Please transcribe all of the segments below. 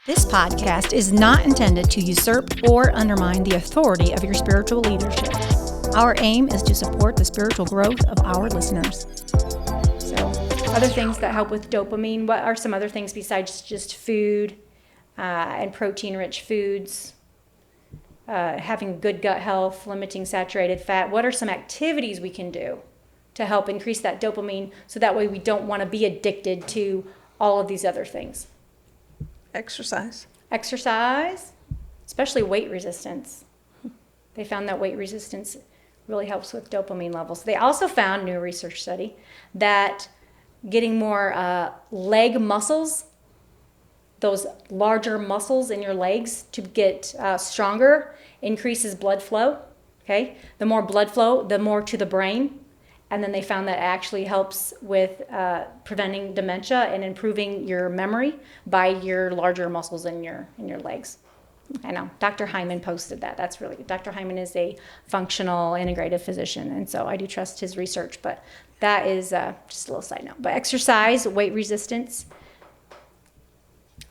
This podcast is not intended to usurp or undermine the authority of your spiritual leadership. Our aim is to support the spiritual growth of our listeners. So, other things that help with dopamine, what are some other things besides just food and protein-rich foods? Having good gut health, limiting saturated fat. What are some activities we can do to help increase that dopamine so that way we don't want to be addicted to all of these other things? Exercise, especially weight resistance. They found that weight resistance really helps with dopamine levels. They also found, new research study, that getting more leg muscles, those larger muscles in your legs to get stronger, increases blood flow. Okay, the more blood flow, the more to the brain. And then they found that it actually helps with preventing dementia and improving your memory by your larger muscles in your legs. I know, Dr. Hyman posted that. That's really good. Dr. Hyman is a functional integrative physician, and so I do trust his research. But that is just a little side note. But exercise, weight resistance,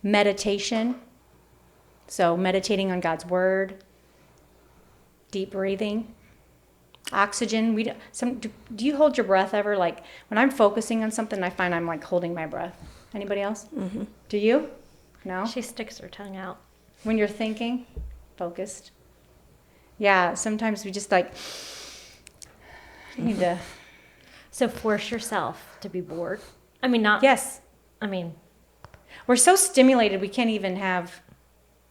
meditation. So meditating on God's word, deep breathing. Oxygen. Do you hold your breath ever? Like when I'm focusing on something, I find I'm like holding my breath. Anybody else? Mm-hmm. Do you? No? She sticks her tongue out. When you're thinking, focused. Yeah, sometimes we just like need to. So force yourself to be bored. I mean, not. Yes. I mean, we're so stimulated we can't even have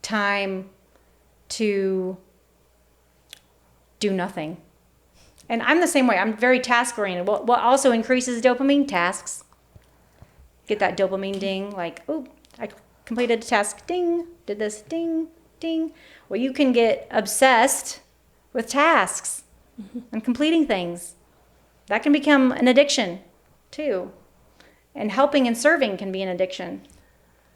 time to do nothing. And I'm the same way. I'm very task-oriented. What also increases dopamine? Tasks. Get that dopamine ding, like, oh, I completed a task, ding, did this, ding, ding. Well, you can get obsessed with tasks and completing things. That can become an addiction, too. And helping and serving can be an addiction.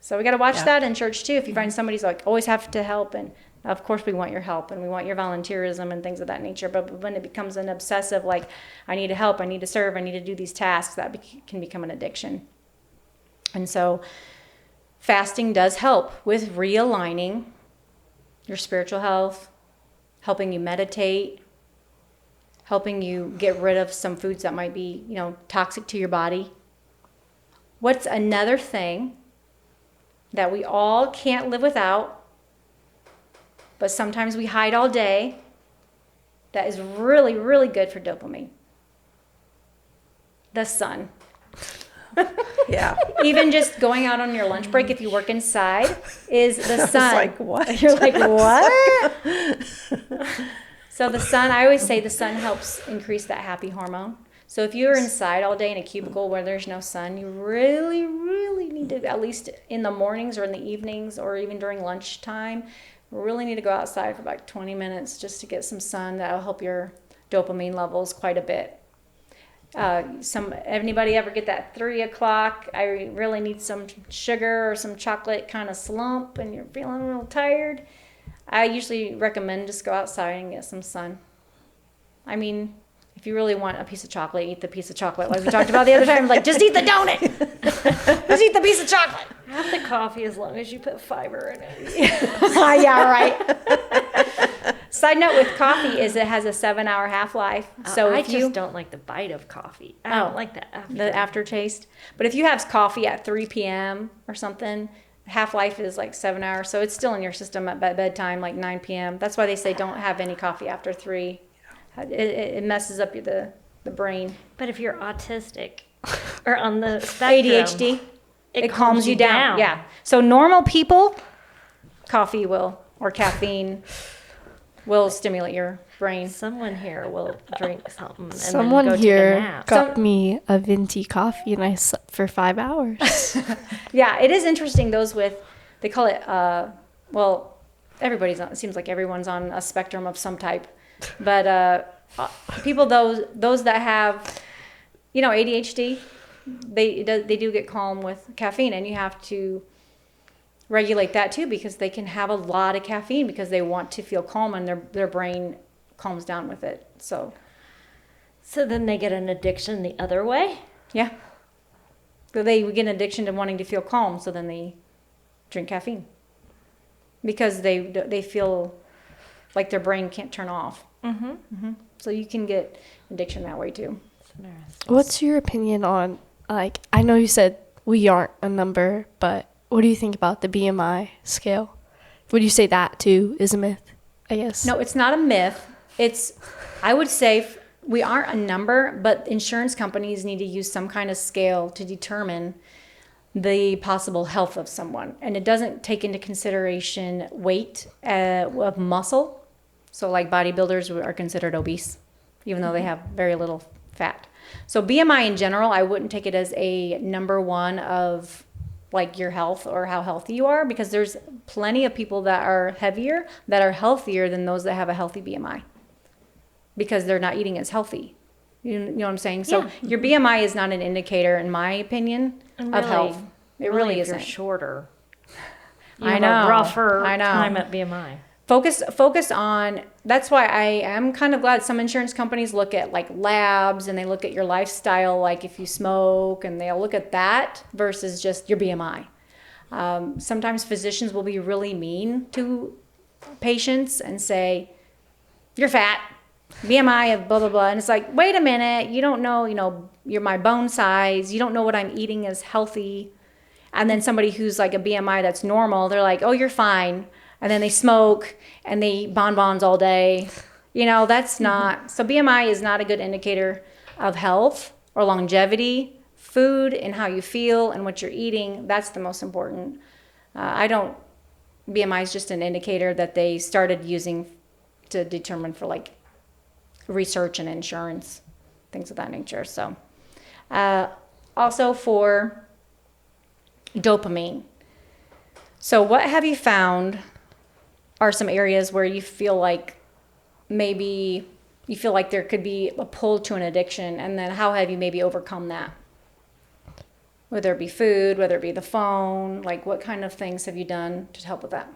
So we got to watch that in church, too. If you find somebody's like, always have to help, and of course we want your help and we want your volunteerism and things of that nature, but when it becomes an obsessive, like, I need to help, I need to serve, I need to do these tasks, that can become an addiction. And so fasting does help with realigning your spiritual health, helping you meditate, helping you get rid of some foods that might be, toxic to your body. What's another thing that we all can't live without, but sometimes we hide all day, that is really, really good for dopamine? The sun. Yeah. Even just going out on your lunch break, if you work inside, is the sun. Like, what? You're like, what? So the sun, I always say the sun helps increase that happy hormone. So if you're inside all day in a cubicle where there's no sun, you really, really need to, at least in the mornings or in the evenings or even during lunchtime, really need to go outside for about 20 minutes just to get some sun. That'll help your dopamine levels quite a bit. Anybody ever get that 3 o'clock, I really need some sugar or some chocolate kind of slump and you're feeling real tired? I usually recommend just go outside and get some sun. I mean, if you really want a piece of chocolate, eat the piece of chocolate. Like we talked about the other time, like just eat the donut. Just eat the piece of chocolate. have the coffee as long as you put fiber in it. Yeah, right. Side note with coffee is it has a 7-hour half-life. So I if you just don't like the bite of coffee. I don't like the aftertaste. But if you have coffee at 3 p.m. or something, half-life is like 7 hours. So it's still in your system at bedtime, like 9 p.m. That's why they say don't have any coffee after 3. It messes up the brain. But if you're autistic or on the spectrum, ADHD, it calms you down. Yeah. So normal people, coffee will, or caffeine will stimulate your brain. Someone here will drink something and Someone then go here take a nap. got me a venti coffee and I slept for 5 hours. Yeah, it is interesting. Those with, they call it, everybody's on, it seems like everyone's on a spectrum of some type. But people, those that have, ADHD, they do get calm with caffeine, and you have to regulate that too, because they can have a lot of caffeine because they want to feel calm, and their brain calms down with it. So then they get an addiction the other way? Yeah. So they get an addiction to wanting to feel calm, so then they drink caffeine. because they feel like their brain can't turn off. So you can get addiction that way too. What's your opinion on, like, I know you said we aren't a number, but what do you think about the BMI scale? Would you say that too is a myth, I guess? No, it's not a myth. I would say we aren't a number, but insurance companies need to use some kind of scale to determine the possible health of someone. And it doesn't take into consideration weight of muscle. So like bodybuilders are considered obese, even though they have very little fat. So BMI in general, I wouldn't take it as a number one of like your health or how healthy you are, because there's plenty of people that are heavier that are healthier than those that have a healthy BMI because they're not eating as healthy. You know what I'm saying? So Yeah. your BMI is not an indicator, in my opinion, And of health. It really if you're isn't. shorter, you I have know. a rougher I know. time at BMI. Focus on, that's why I am kind of glad some insurance companies look at like labs and they look at your lifestyle, like if you smoke, and they'll look at that versus just your BMI. Sometimes physicians will be really mean to patients and say, you're fat, BMI of blah, blah, blah. And it's like, wait a minute, you don't know, you're my bone size. You don't know what I'm eating is healthy. And then somebody who's like a BMI that's normal, they're like, oh, you're fine. And then they smoke and they eat bonbons all day. That's not, so BMI is not a good indicator of health or longevity. Food and how you feel and what you're eating, that's the most important. BMI is just an indicator that they started using to determine for like research and insurance, things of that nature. So also for dopamine. So what have you found are some areas where you feel like maybe you feel like there could be a pull to an addiction, and then how have you maybe overcome that? Whether it be food, whether it be the phone, like what kind of things have you done to help with that?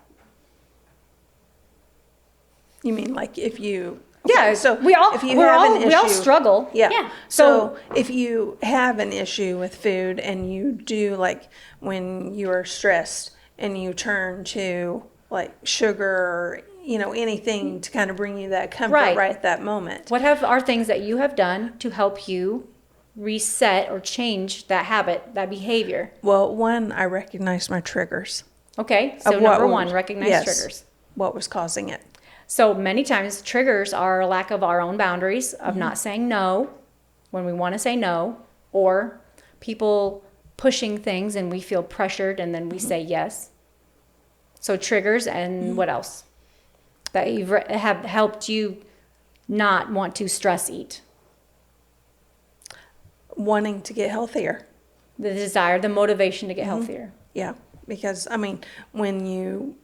You mean like if you... Yeah, so we all if you have an we all issue- struggle. Yeah. Yeah. So if you have an issue with food and you do, like when you are stressed and you turn to like sugar or, anything to kind of bring you that comfort Right. right at that moment. What are things that you have done to help you reset or change that habit, that behavior? Well, one, I recognize my triggers. Okay, so of what number was- one, recognize yes, triggers. What was causing it. So many times triggers are a lack of our own boundaries, of not saying no when we want to say no, or people pushing things and we feel pressured and then we say yes. So triggers, and what else? That have helped you not want to stress eat. Wanting to get healthier. The desire, the motivation to get healthier. Yeah, because when you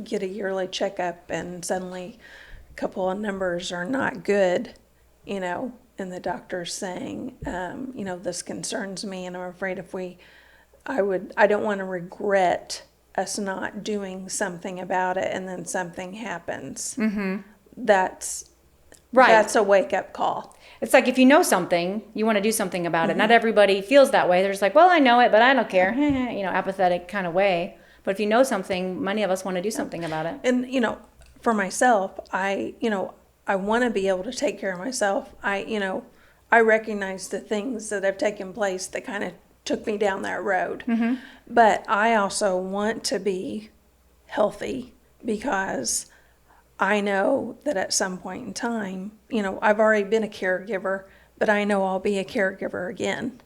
get a yearly checkup and suddenly a couple of numbers are not good, and the doctor's saying, this concerns me, and I'm afraid I don't want to regret us not doing something about it, and then something happens. Mm-hmm. That's a wake up call. It's like if you know something, you want to do something about it. Not everybody feels that way. They're just like, well, I know it, but I don't care. Apathetic kind of way. But if you know something, many of us want to do something about it. And for myself, I want to be able to take care of myself. I recognize the things that have taken place that kind of took me down that road. Mm-hmm. But I also want to be healthy because I know that at some point in time, I've already been a caregiver, but I know I'll be a caregiver again.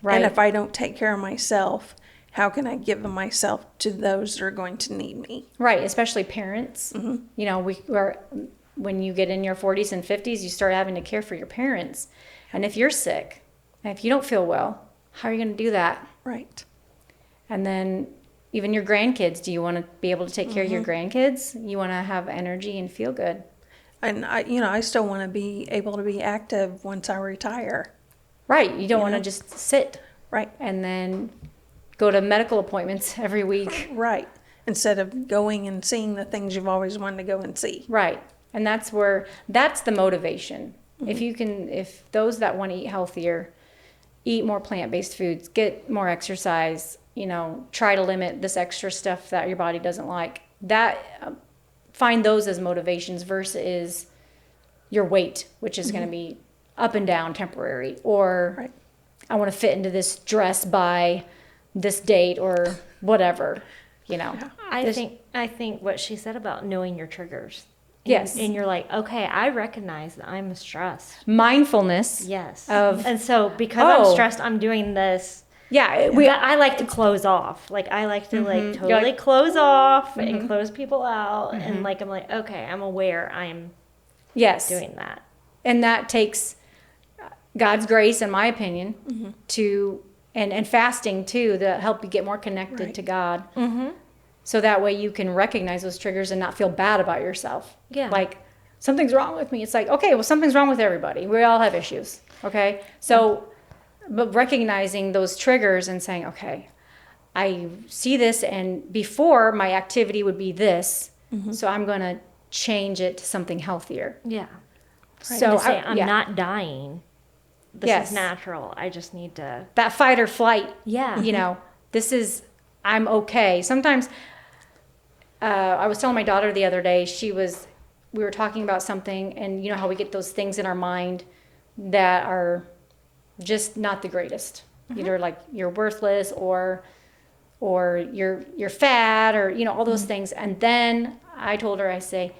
Right. And if I don't take care of myself, how can I give myself to those that are going to need me? Right, especially parents. Mm-hmm. When you get in your 40s and 50s, you start having to care for your parents. And if you're sick, and if you don't feel well, how are you going to do that? Right. And then even your grandkids, do you want to be able to take care of your grandkids? You want to have energy and feel good. And I still want to be able to be active once I retire. Right, you don't want to just sit. Right. And then go to medical appointments every week. Right. Instead of going and seeing the things you've always wanted to go and see. Right. And that's the motivation. Mm-hmm. If those that want to eat healthier, eat more plant-based foods, get more exercise, try to limit this extra stuff that your body doesn't like, find those as motivations versus your weight, which is going to be up and down temporary, or Right. I want to fit into this dress by this date or whatever, you know. I think what she said about knowing your triggers. Yes. And you're like, okay, I recognize that I'm stressed. Mindfulness. Yes. Of, And so because Oh. I'm stressed, I'm doing this. yeah, I like to close off. Like I like to like totally like- close off and close people out. And like I'm like, okay, I'm aware I'm yes. doing that. And that takes God's grace, in my opinion, to and fasting too, to help you get more connected Right. to God. So that way you can recognize those triggers and not feel bad about yourself. Yeah. Like, something's wrong with me. It's like, okay, well, something's wrong with everybody. We all have issues. Okay. So, but recognizing those triggers and saying, okay, I see this, and before my activity would be this, so I'm going to change it to something healthier. Yeah. So to say, I'm yeah. not dying. This Yes. is natural. I just need to. That fight or flight. Yeah. You know, I'm okay. Sometimes, I was telling my daughter the other day, we were talking about something, and you know how we get those things in our mind that are just not the greatest. Either like you're worthless or you're fat, or, you know, all those things. And then I told her, I say,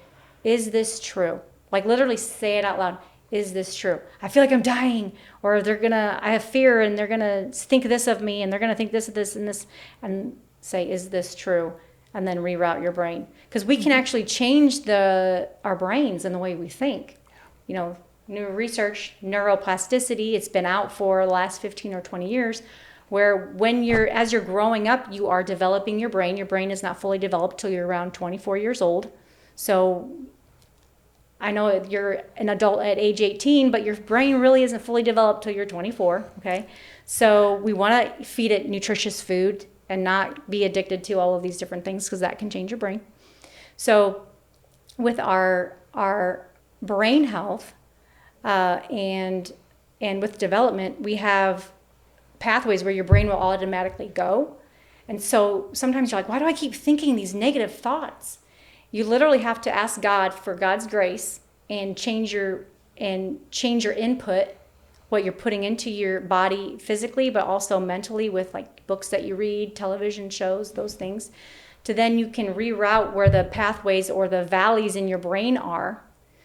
is this true? Like literally say it out loud. Is this true? I feel like I'm dying, or I have fear, and they're gonna think this of me, and they're gonna think this, and this, and say, is this true? And then reroute your brain. Because we can actually change our brains and the way we think. You know, new research, neuroplasticity, it's been out for the last 15 or 20 years, where as you're growing up, you are developing your brain. Your brain is not fully developed till you're around 24 years old. So I know you're an adult at age 18, but your brain really isn't fully developed till you're 24, okay? So we want to feed it nutritious food and not be addicted to all of these different things, because that can change your brain. So with our brain health and with development, we have pathways where your brain will automatically go. And so sometimes you're like, why do I keep thinking these negative thoughts? You literally have to ask God for God's grace and change your input, what you're putting into your body physically, but also mentally with like books that you read, television shows, those things. To then you can reroute where the pathways or the valleys in your brain are.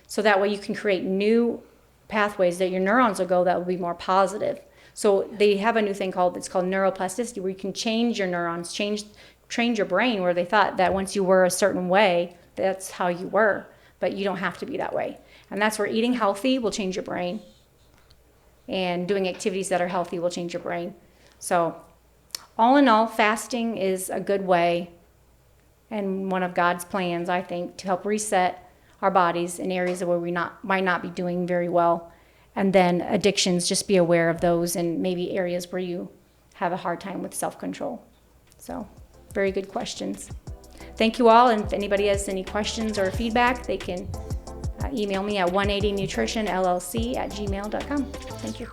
So that way you can create new pathways that your neurons will go that will be more positive. So they have a new thing it's called neuroplasticity, where you can change your neurons, train your brain where they thought that once you were a certain way, that's how you were, but you don't have to be that way. And that's where eating healthy will change your brain, and doing activities that are healthy will change your brain. So all in all, fasting is a good way and one of God's plans, I think, to help reset our bodies in areas where we might not be doing very well. And then addictions, just be aware of those, and maybe areas where you have a hard time with self-control. So very good questions. Thank you all, and if anybody has any questions or feedback, they can email me at 180nutritionllc@gmail.com. Thank you.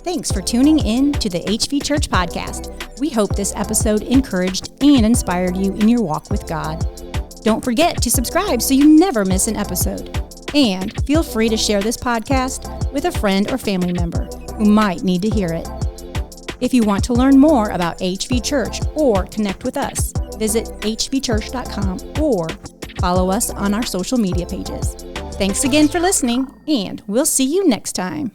Thanks for tuning in to the HV Church Podcast. We hope this episode encouraged and inspired you in your walk with God. Don't forget to subscribe so you never miss an episode. And feel free to share this podcast with a friend or family member who might need to hear it. If you want to learn more about HV Church or connect with us, visit hvchurch.com or follow us on our social media pages. Thanks again for listening, and we'll see you next time.